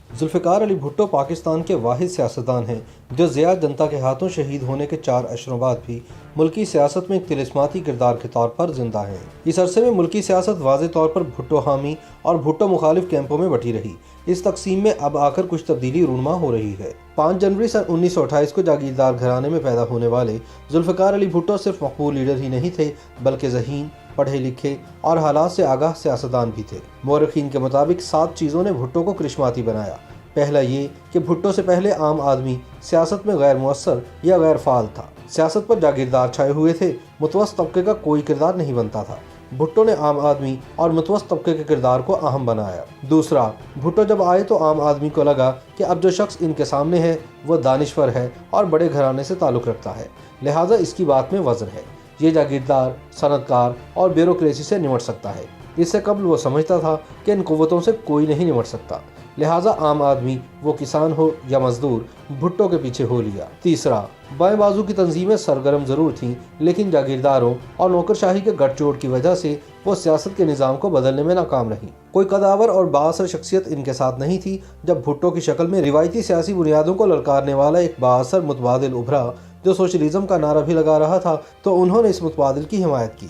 ذوالفقار علی بھٹو پاکستان کے واحد سیاستدان ہیں جو ضیاء جنتا کے ہاتھوں شہید ہونے کے 4 عشروں بعد بھی ملکی سیاست میں ایک طلسماتی کردار کے طور پر زندہ ہیں۔ اس عرصے میں ملکی سیاست واضح طور پر بھٹو حامی اور بھٹو مخالف کیمپوں میں بٹی رہی۔ اس تقسیم میں اب آ کر کچھ تبدیلی رونما ہو رہی ہے۔ 5 جنوری سن 1928 کو جاگیردار گھرانے میں پیدا ہونے والے ذوالفقار علی بھٹو صرف مقبول لیڈر ہی نہیں تھے بلکہ ذہین، پڑھے لکھے اور حالات سے آگاہ سیاستدان بھی تھے۔ مورخین کے مطابق 7 چیزوں نے بھٹو کو کرشماتی بنایا۔ پہلا یہ کہ بھٹو سے پہلے عام آدمی سیاست میں غیر مؤثر یا غیر فعال تھا۔ سیاست پر جاگیردار چھائے ہوئے تھے، متوسط طبقے کا کوئی کردار نہیں بنتا تھا۔ بھٹو نے عام آدمی اور متوسط طبقے کے کردار کو اہم بنایا۔ دوسرا، بھٹو جب آئے تو عام آدمی کو لگا کہ اب جو شخص ان کے سامنے ہے وہ دانشور ہے اور بڑے گھرانے سے تعلق رکھتا ہے، لہٰذا اس کی بات میں وزن ہے، یہ جاگیردار، صنعتکار اور بیوروکریسی سے نمٹ سکتا ہے۔ اس سے قبل وہ سمجھتا تھا کہ ان قوتوں سے کوئی نہیں نمٹ سکتا، لہٰذا عام آدمی وہ کسان ہو یا مزدور بھٹو کے پیچھے ہو لیا۔ تیسرا، بائیں بازو کی تنظیمیں سرگرم ضرور تھیں لیکن جاگیرداروں اور نوکرشاہی کے گٹھ جوڑ کی وجہ سے وہ سیاست کے نظام کو بدلنے میں ناکام رہیں۔ کوئی قداور اور بااثر شخصیت ان کے ساتھ نہیں تھی۔ جب بھٹو کی شکل میں روایتی سیاسی بنیادوں کو للکارنے والا ایک بااثر متبادل ابھرا جو سوشلزم کا نعرہ بھی لگا رہا تھا تو انہوں نے اس متبادل کی حمایت کی۔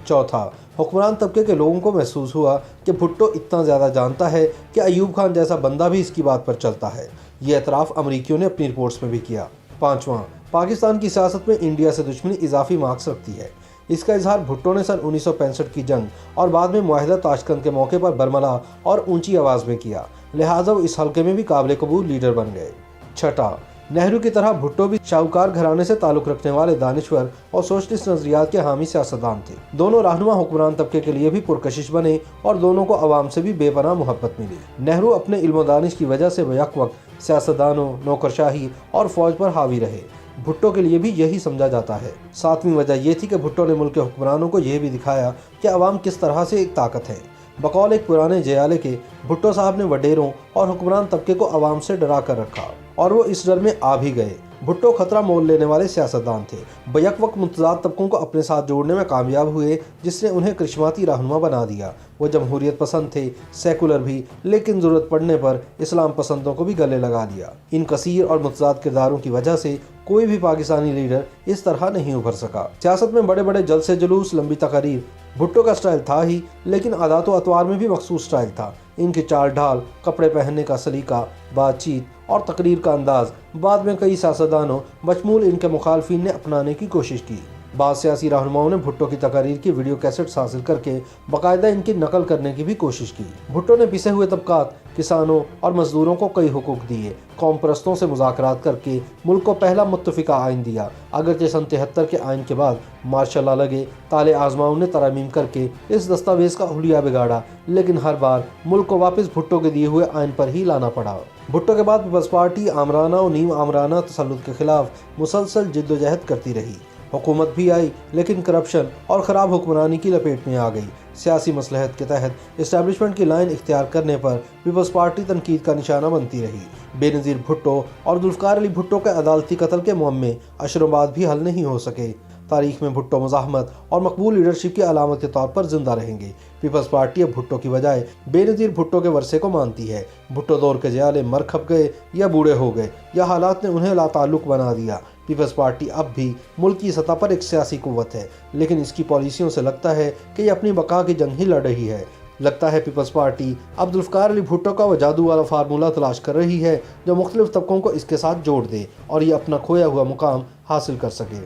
چوتھا، حکمران طبقے کے لوگوں کو محسوس ہوا کہ بھٹو اتنا زیادہ جانتا ہے کہ ایوب خان جیسا بندہ بھی اس کی بات پر چلتا ہے۔ یہ اعتراف امریکیوں نے اپنی رپورٹس میں بھی کیا۔ پانچواں، پاکستان کی سیاست میں انڈیا سے دشمنی اضافی مارکس رکھتی ہے۔ اس کا اظہار بھٹو نے سن 1965 کی جنگ اور بعد میں معاہدہ تاشقند کے موقع پر برملا اور اونچی آواز میں کیا، لہٰذا وہ اس حلقے میں بھی قابل قبول لیڈر بن گئے۔ چھٹا، نہرو کی طرح بھٹو بھی شاہکار گھرانے سے تعلق رکھنے والے دانشور اور سوشلسٹ نظریات کے حامی سیاستدان تھے۔ دونوں رہنما حکمران طبقے کے لیے بھی پرکشش بنے اور دونوں کو عوام سے بھی بے پناہ محبت ملی۔ نہرو اپنے علم و دانش کی وجہ سے بیک وقت سیاستدانوں، نوکرشاہی اور فوج پر حاوی رہے۔ بھٹو کے لیے بھی یہی سمجھا جاتا ہے۔ 7ویں وجہ یہ تھی کہ بھٹو نے ملک کے حکمرانوں کو یہ بھی دکھایا کہ عوام کس طرح سے ایک طاقت ہے۔ بقول ایک پرانے جیالے کے، بھٹو صاحب نے وڈیروں اور حکمران طبقے کو عوام سے ڈرا کر رکھا اور وہ اس ڈر میں آ بھی گئے۔ بھٹو خطرہ مول لینے والے سیاستدان تھے، بیک وقت متضاد طبقوں کو اپنے ساتھ جوڑنے میں کامیاب ہوئے جس نے انہیں کرشماتی رہنما بنا دیا۔ وہ جمہوریت پسند تھے، سیکولر بھی، لیکن ضرورت پڑنے پر اسلام پسندوں کو بھی گلے لگا لیا۔ ان کثیر اور متضاد کرداروں کی وجہ سے کوئی بھی پاکستانی لیڈر اس طرح نہیں ابھر سکا۔ سیاست میں بڑے بڑے جلسے جلوس، لمبی تقاریر بھٹو کا سٹائل تھا ہی، لیکن عادات و اطوار میں بھی مخصوص سٹائل تھا۔ ان کی چال ڈھال، کپڑے پہننے کا سلیقہ، بات چیت اور تقریر کا انداز بعد میں کئی سیاستدانوں بشمول ان کے مخالفین نے اپنانے کی کوشش کی۔ بعض سیاسی رہنماؤں نے بھٹو کی تقاریر کی ویڈیو کیسٹس حاصل کر کے باقاعدہ ان کی نقل کرنے کی بھی کوشش کی۔ بھٹو نے پسے ہوئے طبقات، کسانوں اور مزدوروں کو کئی حقوق دیے۔ قوم پرستوں سے مذاکرات کر کے ملک کو پہلا متفقہ آئین دیا، اگرچہ سن 73 کے آئین کے بعد مارشل لا لگے، تالے آزماؤں نے ترامیم کر کے اس دستاویز کا حلیہ بگاڑا، لیکن ہر بار ملک کو واپس بھٹو کے دیے ہوئے آئین پر ہی لانا پڑا۔ بھٹو کے بعد پیپلز پارٹی آمرانہ و نیم آمرانہ تسلط کے خلاف مسلسل جد و جہد کرتی رہی۔ حکومت بھی آئی لیکن کرپشن اور خراب حکمرانی کی لپیٹ میں آ گئی۔ سیاسی مصلحت کے تحت اسٹیبلشمنٹ کی لائن اختیار کرنے پر پیپلز پارٹی تنقید کا نشانہ بنتی رہی۔ بے نظیر بھٹو اور ذوالفقار علی بھٹو کے عدالتی قتل کے معمے عشروں بعد بھی حل نہیں ہو سکے۔ تاریخ میں بھٹو مزاحمت اور مقبول لیڈرشپ کی علامت کے طور پر زندہ رہیں گے۔ پیپلز پارٹی اب بھٹو کی بجائے بے نظیر بھٹو کے ورثے کو مانتی ہے۔ بھٹو دور کے جیالے مر کھپ گئے یا بوڑھے ہو گئے یا حالات نے انہیں لا تعلق بنا دیا۔ پیپلز پارٹی اب بھی ملک کی سطح پر ایک سیاسی قوت ہے، لیکن اس کی پالیسیوں سے لگتا ہے کہ یہ اپنی بقا کی جنگ ہی لڑ رہی ہے۔ لگتا ہے پیپلز پارٹی اب ذوالفقار علی بھٹو کا وہ جادو والا فارمولہ تلاش کر رہی ہے جو مختلف طبقوں کو اس کے ساتھ جوڑ دے اور یہ اپنا کھویا ہوا مقام حاصل کر سکے۔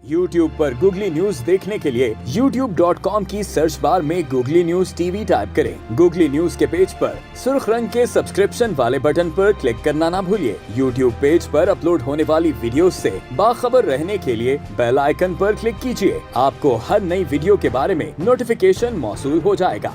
YouTube پر گوگلی نیوز دیکھنے کے لیے youtube.com کی سرچ بار میں googly news T V type کریں۔ گوگلی نیوز کے پیج پر سرخ رنگ کے سبسکرپشن والے بٹن پر کلک کرنا نہ بھولیے۔ YouTube پیج پر اپلوڈ ہونے والی ویڈیوز سے باخبر رہنے کے لیے بیل آئیکن پر کلک کیجیے۔ آپ کو ہر نئی ویڈیو کے بارے میں نوٹیفیکیشن موصول ہو جائے گا۔